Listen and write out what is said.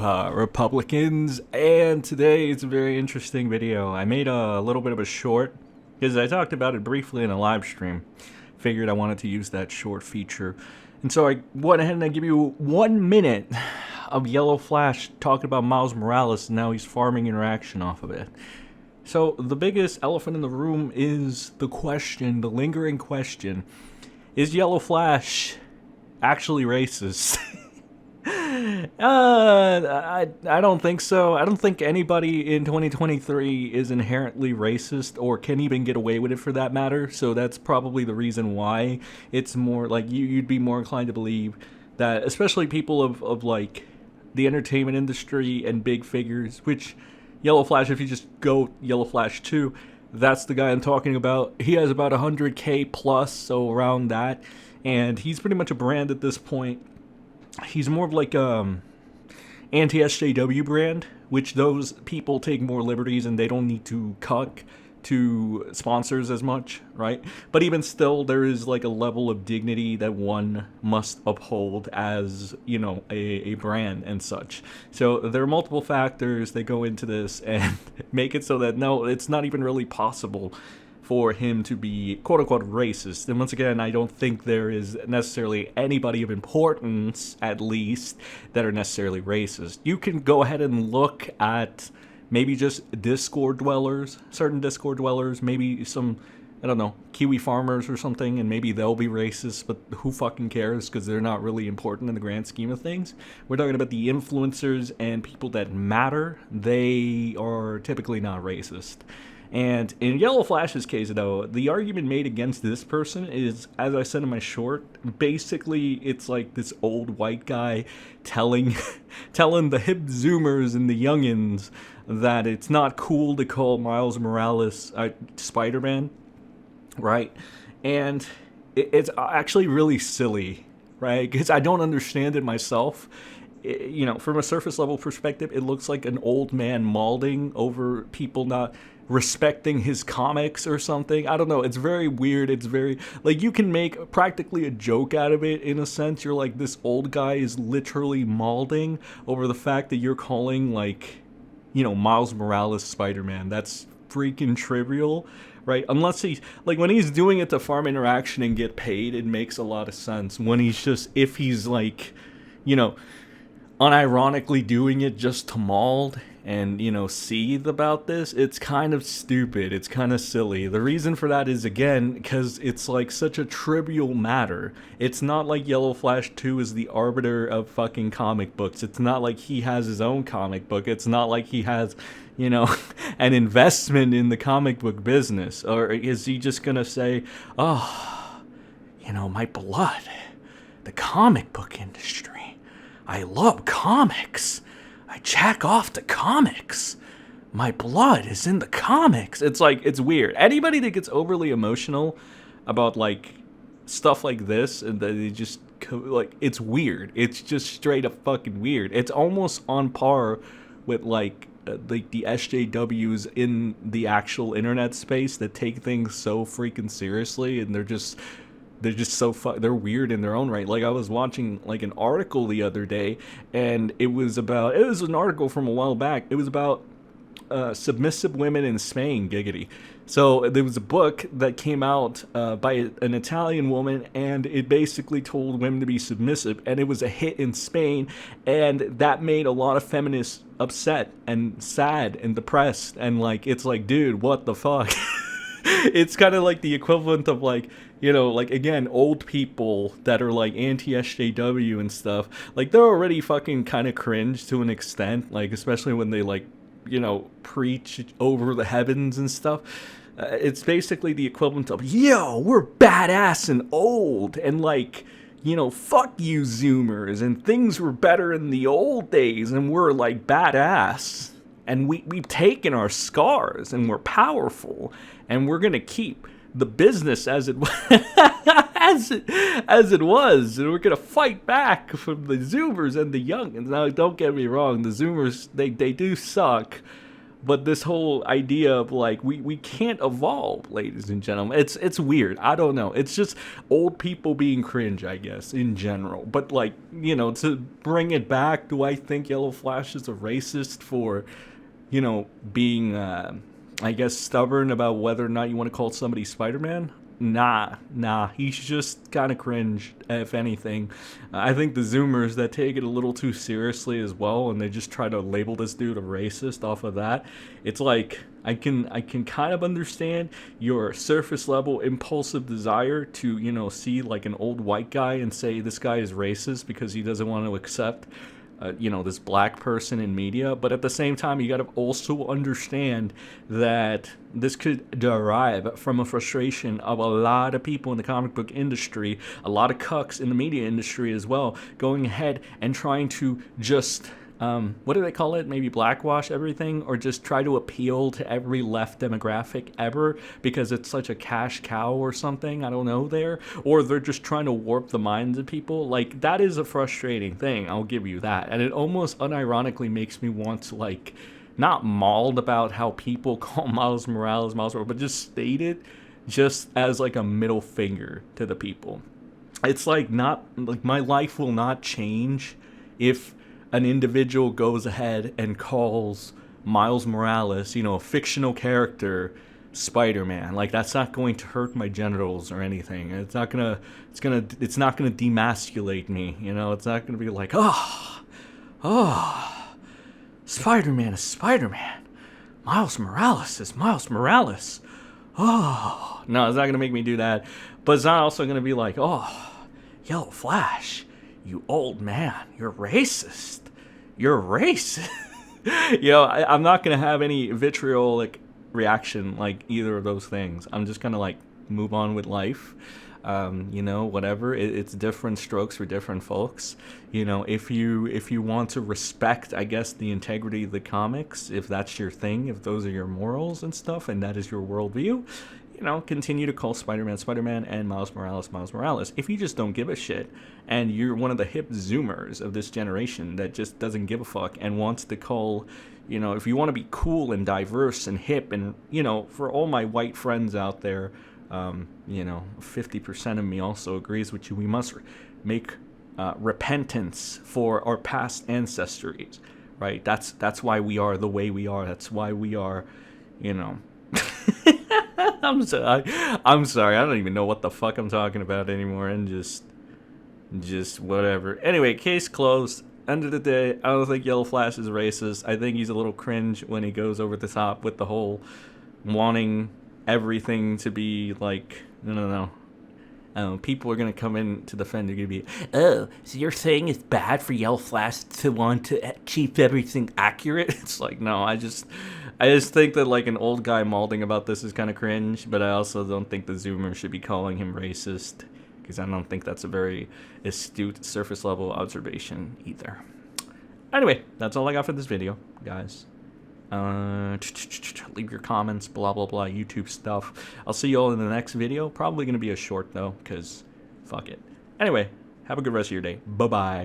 Aloha, Republicans, and today it's a very interesting video. I made a little bit of a short, because I talked about it briefly in a live stream. Figured I wanted to use that short feature. And so I went ahead and I give you 1 minute of YellowFlash talking about Miles Morales, and now he's farming interaction off of it. So the biggest elephant in the room is the question, the lingering question, is YellowFlash actually racist? I don't think so. I don't think anybody in 2023 is inherently racist or can even get away with it for that matter. So that's probably the reason why it's more like you'd be more inclined to believe that, especially people of like the entertainment industry and big figures, which YellowFlash, if you just go YellowFlash2, that's the guy I'm talking about. He has about 100K plus, so around that, and he's pretty much a brand at this point. He's more of like anti-SJW brand, which those people take more liberties and they don't need to cuck to sponsors as much, right? But even still, there is like a level of dignity that one must uphold as, you know, a brand and such. So there are multiple factors that go into this and make it so that no, it's not even really possible for him to be quote-unquote racist. And once again, I don't think there is necessarily anybody of importance, at least, that are necessarily racist. You can go ahead and look at maybe just Discord dwellers, certain Discord dwellers, maybe some, I don't know, Kiwi farmers or something, and maybe they'll be racist, but who fucking cares, because they're not really important in the grand scheme of things. We're talking about the influencers and people that matter. They are typically not racist. And in YellowFlash's case, though, the argument made against this person is, as I said in my short, basically it's like this old white guy telling the hip zoomers and the youngins that it's not cool to call Miles Morales Spider-Man, right? And it's actually really silly, right? Because I don't understand it myself. You know, from a surface level perspective, it looks like an old man mauling over people not respecting his comics or something. I don't know. It's very weird. It's very, like, you can make practically a joke out of it in a sense. You're like, this old guy is literally mauling over the fact that you're calling, like, you know, Miles Morales Spider-Man. That's freaking trivial, right? Unless he's, like, when he's doing it to farm interaction and get paid, it makes a lot of sense. When he's just, if he's, like, you know, unironically doing it just to maul and, you know, seethe about this, it's kind of stupid. It's kind of silly. The reason for that is, again, because it's like such a trivial matter. It's not like YellowFlash2 is the arbiter of fucking comic books. It's not like he has his own comic book. It's not like he has, you know, an investment in the comic book business. Or is he just gonna say, oh, you know, my blood, the comic book industry, I love comics. I jack off to comics. My blood is in the comics. It's like, it's weird. Anybody that gets overly emotional about like stuff like this and that they just like, it's weird. It's just straight up fucking weird. It's almost on par with like the SJWs in the actual internet space that take things so freaking seriously, and they're just so they're weird in their own right. Like, I was watching like an article the other day, and it was an article from a while back. It was about submissive women in Spain, giggity. So there was a book that came out by an Italian woman, and it basically told women to be submissive, and it was a hit in Spain, and that made a lot of feminists upset and sad and depressed, and like, it's like, dude, what the fuck? It's kind of like the equivalent of like, you know, like, again, old people that are like anti-SJW and stuff, like, they're already fucking kind of cringe to an extent, like, especially when they like, you know, preach over the heavens and stuff. It's basically the equivalent of, yo, we're badass and old, and like, you know, fuck you Zoomers, and things were better in the old days, and we're like badass, and we've taken our scars, and we're powerful, and we're gonna keep the business as it as it was, and we're gonna fight back from the Zoomers and the youngins. Now, don't get me wrong, the Zoomers, they do suck, But this whole idea of like we can't evolve, ladies and gentlemen, it's weird. I don't know. It's just old people being cringe, I guess, in general. But like, you know, to bring it back, do I think YellowFlash is a racist for, you know, being I guess stubborn about whether or not you want to call somebody Spider-Man? Nah, he's just kind of cringe, if anything. I think the Zoomers that take it a little too seriously as well, and they just try to label this dude a racist off of that. It's like, I can kind of understand your surface level impulsive desire to, you know, see like an old white guy and say this guy is racist because he doesn't want to accept you know, this black person in media, but at the same time, you got to also understand that this could derive from a frustration of a lot of people in the comic book industry, a lot of cucks in the media industry as well, going ahead and trying to just what do they call it? Maybe blackwash everything, or just try to appeal to every left demographic ever because it's such a cash cow or something. I don't know there. Or they're just trying to warp the minds of people. Like, that is a frustrating thing. I'll give you that. And it almost unironically makes me want to, like, not mauled about how people call Miles Morales, but just state it just as like a middle finger to the people. It's like, not like my life will not change if an individual goes ahead and calls Miles Morales, you know, a fictional character, Spider-Man. Like, that's not going to hurt my genitals or anything. It's not gonna demasculate me, you know. It's not gonna be like, Spider-Man is Spider-Man. Miles Morales is Miles Morales. Oh, no, it's not gonna make me do that. But it's not also gonna be like, YellowFlash, you old man, you're racist. You're racist. You know, I'm not going to have any vitriolic reaction like either of those things. I'm just going to like move on with life. You know, whatever. It's different strokes for different folks. You know, if you want to respect, I guess, the integrity of the comics, if that's your thing, if those are your morals and stuff, and that is your worldview, you know, continue to call Spider-Man Spider-Man and Miles Morales Miles Morales. If you just don't give a shit and you're one of the hip Zoomers of this generation that just doesn't give a fuck and wants to call, you know, if you want to be cool and diverse and hip and, you know, for all my white friends out there, you know, 50% of me also agrees with you. We must make repentance for our past ancestries, right? That's why we are the way we are. That's why we are, you know... I'm sorry. I don't even know what the fuck I'm talking about anymore, and just whatever. Anyway, case closed. End of the day, I don't think YellowFlash is racist. I think he's a little cringe when he goes over the top with the whole wanting everything to be like, no. People are gonna come in to defend. They're gonna be, oh, so you're saying it's bad for YellowFlash to want to keep everything accurate? It's like, no, I just think that like an old guy malding about this is kind of cringe, but I also don't think the Zoomer should be calling him racist, because I don't think that's a very astute surface level observation either. Anyway, that's all I got for this video, guys. Leave your comments, blah blah blah, YouTube stuff. I'll see you all in the next video. Probably gonna be a short though, because fuck it. Anyway, have a good rest of your day. Bye bye.